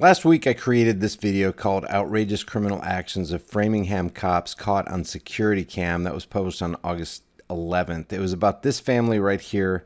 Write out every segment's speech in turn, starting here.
Last week, I created this video called Outrageous Criminal Actions of Framingham Cops Caught on Security Cam that was published on August 11th. It was about this family right here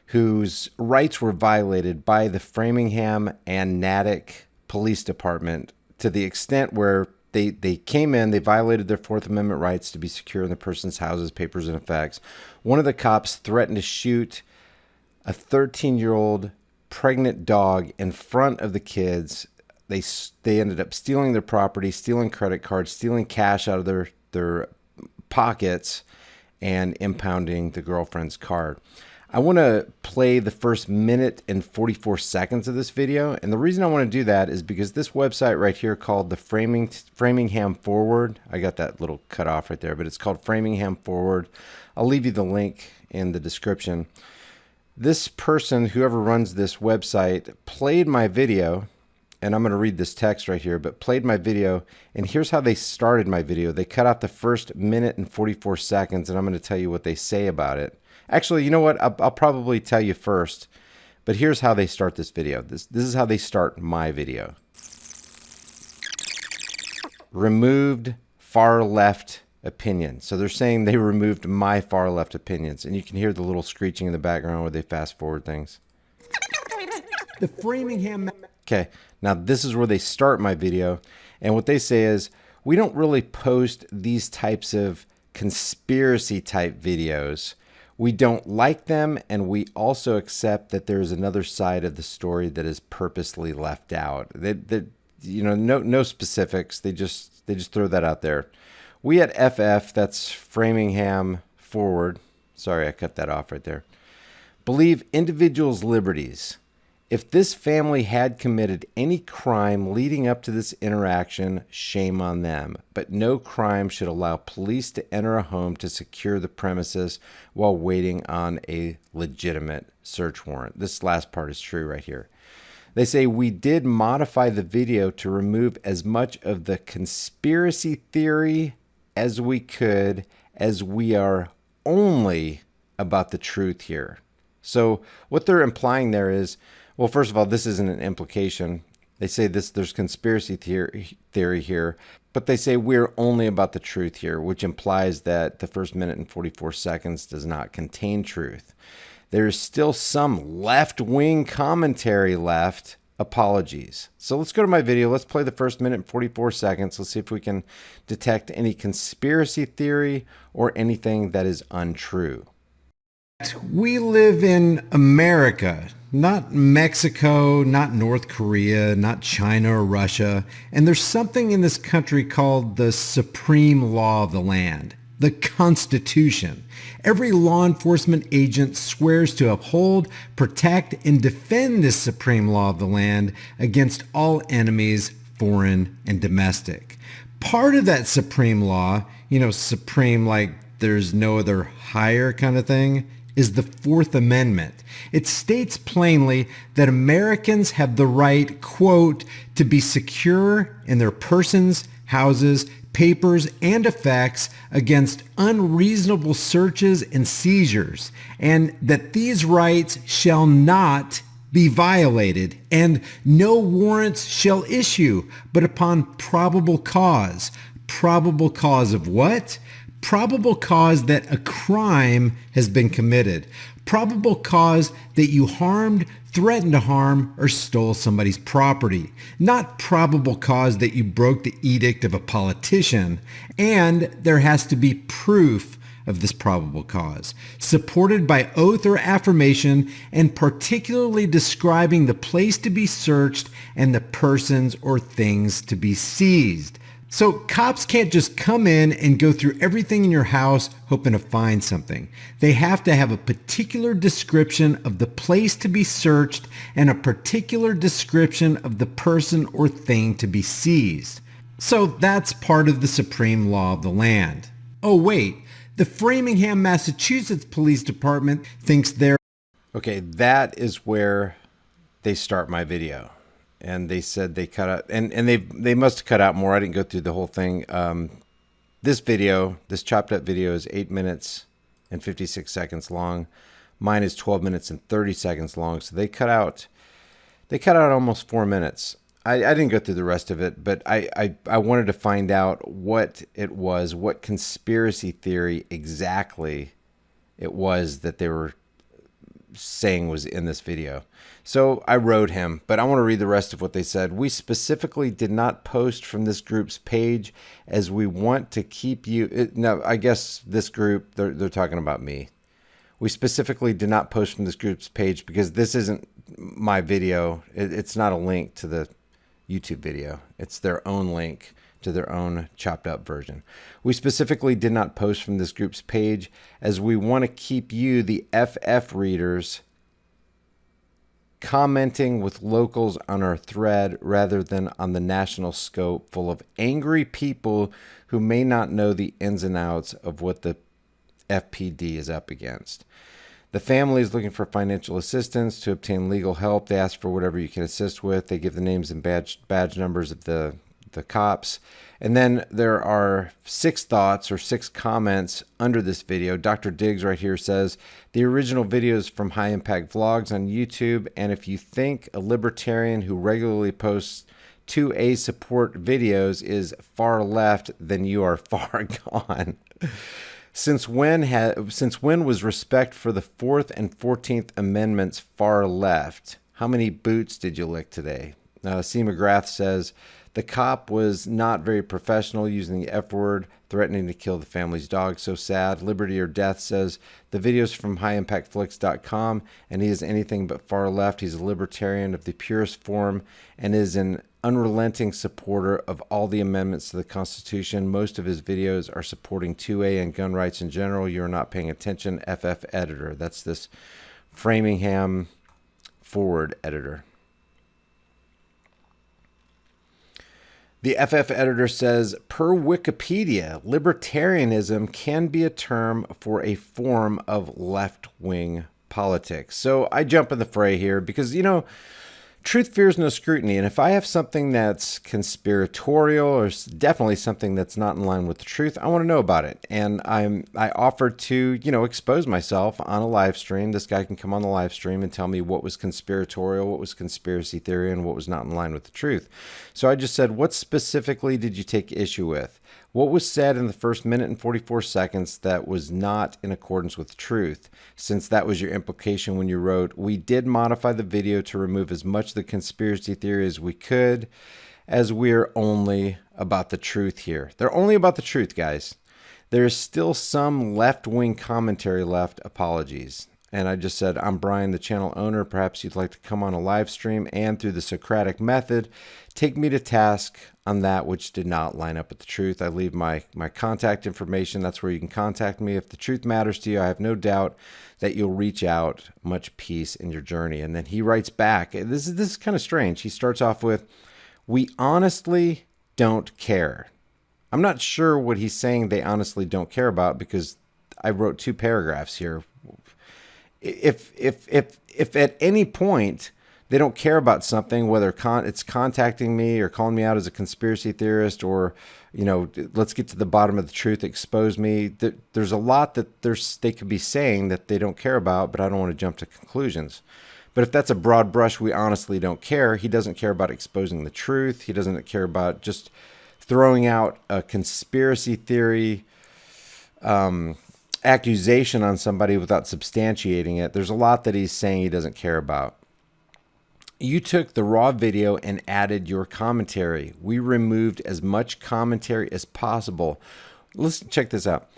whose rights were violated by the Framingham and Natick Police Department to the extent where they came in, they violated their Fourth Amendment rights to be secure in the person's houses, papers, and effects. One of the cops threatened to shoot a 13-year-old pregnant dog in front of the kids. They ended up stealing their property, stealing credit cards, stealing cash out of their pockets, and impounding the girlfriend's card. I want to play the first minute and 44 seconds of this video. And the reason I want to do that is because this website right here called the Framingham Forward, I got that little cut off right there, but it's called Framingham Forward. I'll leave you the link in the description. This person, whoever runs this website, played my video, and I'm going to read this text right here, but played my video, and here's how they started my video. They cut out the first minute and 44 seconds, and I'm going to tell you what they say about it. Actually, you know what? I'll probably tell you first, but here's how they start this video. This is how they start my video. Removed far left opinion. So they're saying they removed my far left opinions, and you can hear the little screeching in the background where they fast forward things. The Framingham. Okay, now this is where they start my video, and what they say is, we don't really post these types of conspiracy type videos. We don't like them, and we also accept that there's another side of the story that is purposely left out. You know, no specifics. They just throw that out there. We at FF, that's Framingham Forward. Sorry, I cut that off right there. Believe individuals' liberties. If this family had committed any crime leading up to this interaction, shame on them. But no crime should allow police to enter a home to secure the premises while waiting on a legitimate search warrant. This last part is true right here. They say, we did modify the video to remove as much of the conspiracy theory as we could, as we are only about the truth here. So what they're implying there is, well, first of all, this isn't an implication. They say there's conspiracy theory here, but they say we're only about the truth here, which implies that the first minute and 44 seconds does not contain truth. There's still some left-wing commentary left. Apologies. So let's go to my video. Let's play the first minute and 44 seconds. Let's see if we can detect any conspiracy theory or anything that is untrue. We live in America, not Mexico, not North Korea, not China or Russia. And there's something in this country called the supreme law of the land, the Constitution. Every law enforcement agent swears to uphold, protect, and defend this supreme law of the land against all enemies, foreign and domestic. Part of that supreme law, you know, supreme like there's no other higher kind of thing, is the Fourth Amendment. It states plainly that Americans have the right, quote, to be secure in their persons, houses, papers, and effects against unreasonable searches and seizures, and that these rights shall not be violated, and no warrants shall issue but upon probable cause. Probable cause of what? Probable cause that a crime has been committed. Probable cause that you harmed, threatened to harm, or stole somebody's property. Not probable cause that you broke the edict of a politician. And there has to be proof of this probable cause, supported by oath or affirmation, and particularly describing the place to be searched and the persons or things to be seized. So cops can't just come in and go through everything in your house hoping to find something. They have to have a particular description of the place to be searched and a particular description of the person or thing to be seized. So that's part of the supreme law of the land. Oh wait, the Framingham, Massachusetts Police Department thinks they're... Okay, that is where they start my video. And they said they cut out, and they must have cut out more. I didn't go through the whole thing. This video, this chopped up video, is 8 minutes and 56 seconds long. Mine is 12 minutes and 30 seconds long. So they cut out almost 4 minutes. I didn't go through the rest of it, but I wanted to find out what it was, what conspiracy theory exactly it was that they were saying was in this video. So I wrote him, but I want to read the rest of what they said. We specifically did not post from this group's page as we want to keep you. No, I guess this group, they're talking about me. We specifically did not post from this group's page because this isn't my video. It's not a link to the YouTube video. It's their own link to their own chopped up version. We specifically did not post from this group's page as we want to keep you, the FF readers, commenting with locals on our thread rather than on the national scope full of angry people who may not know the ins and outs of what the FPD is up against. The family is looking for financial assistance to obtain legal help. They ask for whatever you can assist with. They give the names and badge numbers of the cops. And then there are 6 thoughts or 6 comments under this video. Dr. Diggs right here says, the original video is from High Impact Vlogs on YouTube. And if you think a libertarian who regularly posts 2A support videos is far left, then you are far gone. Since when was respect for the 4th and 14th Amendments far left? How many boots did you lick today? C. McGrath says, the cop was not very professional, using the F word, threatening to kill the family's dog. So sad. Liberty or Death says, the video's from highimpactflix.com, and he is anything but far left. He's a libertarian of the purest form and is an unrelenting supporter of all the amendments to the Constitution. Most of his videos are supporting 2A and gun rights in general. You're not paying attention. FF editor. That's this Framingham forward editor. The FF editor says, per Wikipedia, libertarianism can be a term for a form of left-wing politics. So I jump in the fray here because, you know, truth fears no scrutiny. And if I have something that's conspiratorial or definitely something that's not in line with the truth, I want to know about it. And I offered to, you know, expose myself on a live stream. This guy can come on the live stream and tell me what was conspiratorial, what was conspiracy theory, and what was not in line with the truth. So I just said, what specifically did you take issue with? What was said in the first minute and 44 seconds that was not in accordance with truth? Since that was your implication when you wrote, we did modify the video to remove as much of the conspiracy theory as we could, as we're only about the truth here. They're only about the truth, guys. There's still some left-wing commentary left. Apologies. And I just said, I'm Brian, the channel owner. Perhaps you'd like to come on a live stream and through the Socratic method, take me to task on that which did not line up with the truth. I leave my contact information. That's where you can contact me. If the truth matters to you, I have no doubt that you'll reach out. Much peace in your journey. And then he writes back. This is kind of strange. He starts off with, we honestly don't care. I'm not sure what he's saying they honestly don't care about, because I wrote 2 paragraphs here. If at any point they don't care about something, whether it's contacting me or calling me out as a conspiracy theorist, or, you know, let's get to the bottom of the truth, expose me. There's a lot that they could be saying that they don't care about, but I don't want to jump to conclusions. But if that's a broad brush, we honestly don't care. He doesn't care about exposing the truth. He doesn't care about just throwing out a conspiracy theory accusation on somebody without substantiating it. There's a lot that he's saying he doesn't care about. You took the raw video and added your commentary. We removed as much commentary as possible. Let's check this out.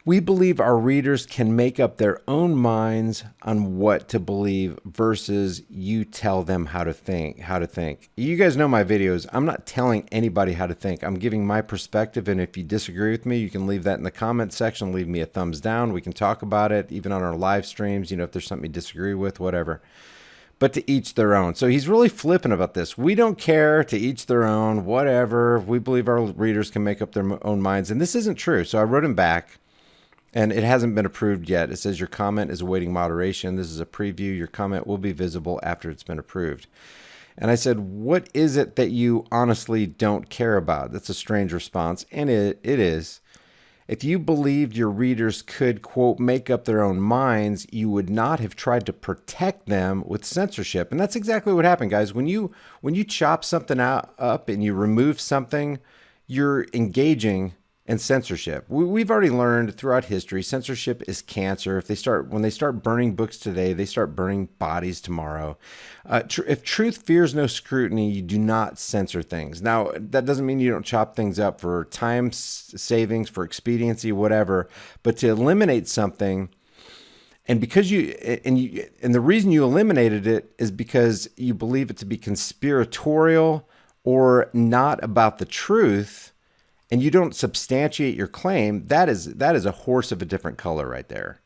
We believe our readers can make up their own minds on what to believe versus you tell them how to think. You guys know my videos. I'm not telling anybody how to think. I'm giving my perspective, and if you disagree with me, you can leave that in the comment section. Leave me a thumbs down. We can talk about it, even on our live streams. You know, if there's something you disagree with, whatever. But to each their own. So he's really flippant about this. We don't care, to each their own, whatever. We believe our readers can make up their own minds. And this isn't true. So I wrote him back. And it hasn't been approved yet. It says your comment is awaiting moderation. This is a preview. Your comment will be visible after it's been approved. And I said, what is it that you honestly don't care about? That's a strange response. And it is. If you believed your readers could, quote, make up their own minds, you would not have tried to protect them with censorship. And that's exactly what happened, guys. When you chop something up and you remove something, you're engaging in censorship. We've already learned throughout history, censorship is cancer. When they start burning books today, they start burning bodies tomorrow. If truth fears no scrutiny, you do not censor things. Now, that doesn't mean you don't chop things up for time savings, for expediency, whatever. But to eliminate something, and because and the reason you eliminated it is because you believe it to be conspiratorial or not about the truth, and you don't substantiate your claim, that is a horse of a different color right there.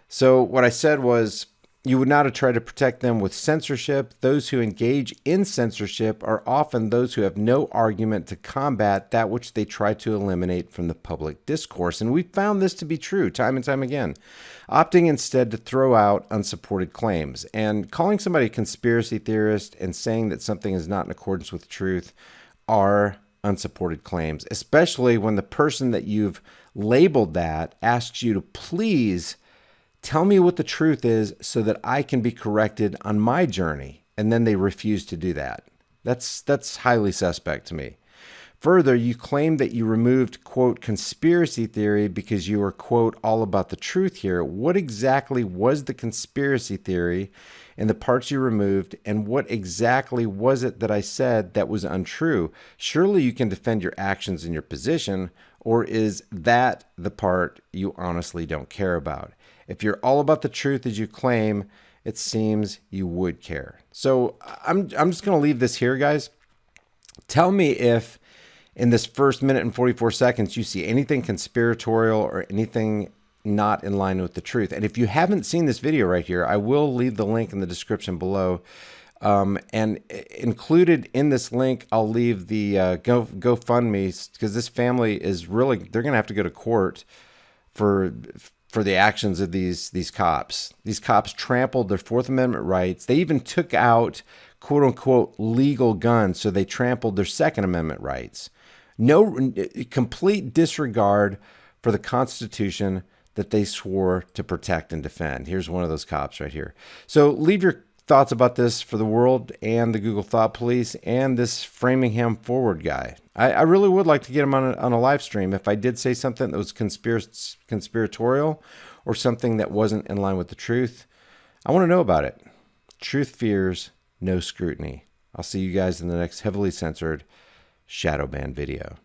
So what I said was, you would not have tried to protect them with censorship. Those who engage in censorship are often those who have no argument to combat that which they try to eliminate from the public discourse. And we found this to be true time and time again, opting instead to throw out unsupported claims. And calling somebody a conspiracy theorist and saying that something is not in accordance with truth are unsupported claims, especially when the person that you've labeled that asks you to please tell me what the truth is so that I can be corrected on my journey. And then they refuse to do that. That's highly suspect to me. Further, you claim that you removed, quote, conspiracy theory because you were, quote, all about the truth here. What exactly was the conspiracy theory in the parts you removed, and what exactly was it that I said that was untrue? Surely you can defend your actions and your position, or is that the part you honestly don't care about? If you're all about the truth as you claim, it seems you would care. So I'm just going to leave this here, guys. Tell me if in this first minute and 44 seconds you see anything conspiratorial or anything not in line with the truth. And if you haven't seen this video right here, I will leave the link in the description below. And included in this link, I'll leave the GoFundMe, because this family is really, they're going to have to go to court for the actions of these cops. These cops trampled their Fourth Amendment rights. They even took out, quote unquote, legal guns. So they trampled their Second Amendment rights. No, complete disregard for the Constitution that they swore to protect and defend. Here's one of those cops right here. So leave your thoughts about this for the world and the Google Thought Police and this Framingham Forward guy. I really would like to get him on a live stream if I did say something that was conspiratorial or something that wasn't in line with the truth. I want to know about it. Truth fears no scrutiny. I'll see you guys in the next heavily censored shadow ban video.